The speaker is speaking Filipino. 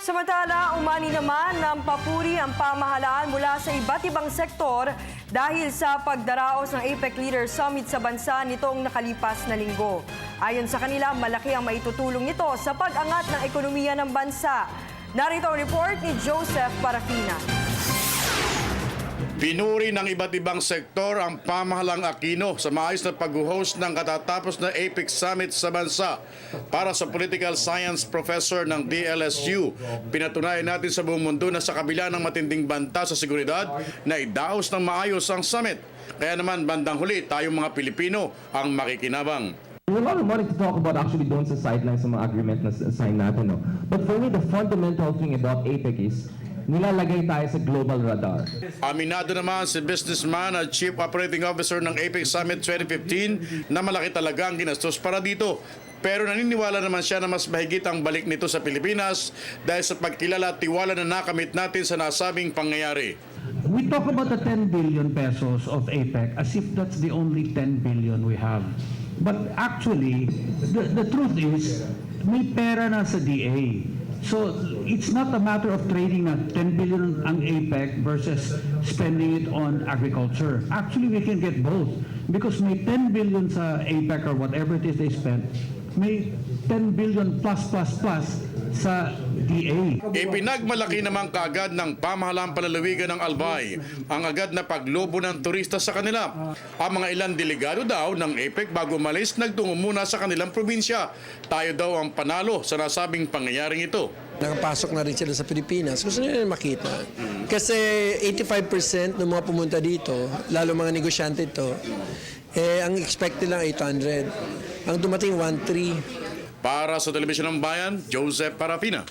Samantala, umani naman ng papuri ang pamahalaan mula sa iba't ibang sektor dahil sa pagdaraos ng APEC Leaders Summit sa bansa nitong nakalipas na linggo. Ayon sa kanila, malaki ang maitutulong nito sa pag-angat ng ekonomiya ng bansa. Narito ang report ni Joseph Parafina. Pinuri ng iba't ibang sektor ang pamahalang Aquino sa maayos na pag-host ng katatapos na APEC Summit sa bansa. Para sa Political Science Professor ng DLSU, pinatunayan natin sa buong mundo na sa kabila ng matinding banta sa seguridad, na idaos ng maayos ang summit. Kaya naman bandang huli, tayong mga Pilipino ang makikinabang. There's a lot of money to talk about actually doon sa sidelines ng mga agreement na sign natin. No? But for me, the fundamental thing about APEC is nilalagay tayo sa global radar. Aminado naman si businessman at Chief Operating Officer ng APEC Summit 2015 na malaki talaga ang ginastos para dito. Pero naniniwala naman siya na mas mahigit ang balik nito sa Pilipinas dahil sa pagkilala at tiwala na nakamit natin sa nasabing pangyayari. We talk about the 10 billion pesos of APEC as if that's the only 10 billion we have. But actually, the truth is, may pera na sa DA. So it's not a matter of trading na 10 billion ang APEC versus spending it on agriculture. Actually, we can get both because may 10 billion sa APEC or whatever it is they spend, may 10 billion plus sa DA. Ipinagmalaki naman kaagad ng pamahalaan palalawigan ng Albay ang agad na paglobo ng turista sa kanila. Ang mga ilang delegado daw ng APEC bago umalis nagtungo muna sa kanilang probinsya. Tayo daw ang panalo sa nasabing pangyayaring ito. Nakapasok na rin sila sa Pilipinas. Gusto nila makita. Kasi 85% ng mga pumunta dito, lalo mga negosyante ito, ang expected lang 800. Ang dumating 1,300. Para sa Telebisyon ng Bayan, Joseph Parafina.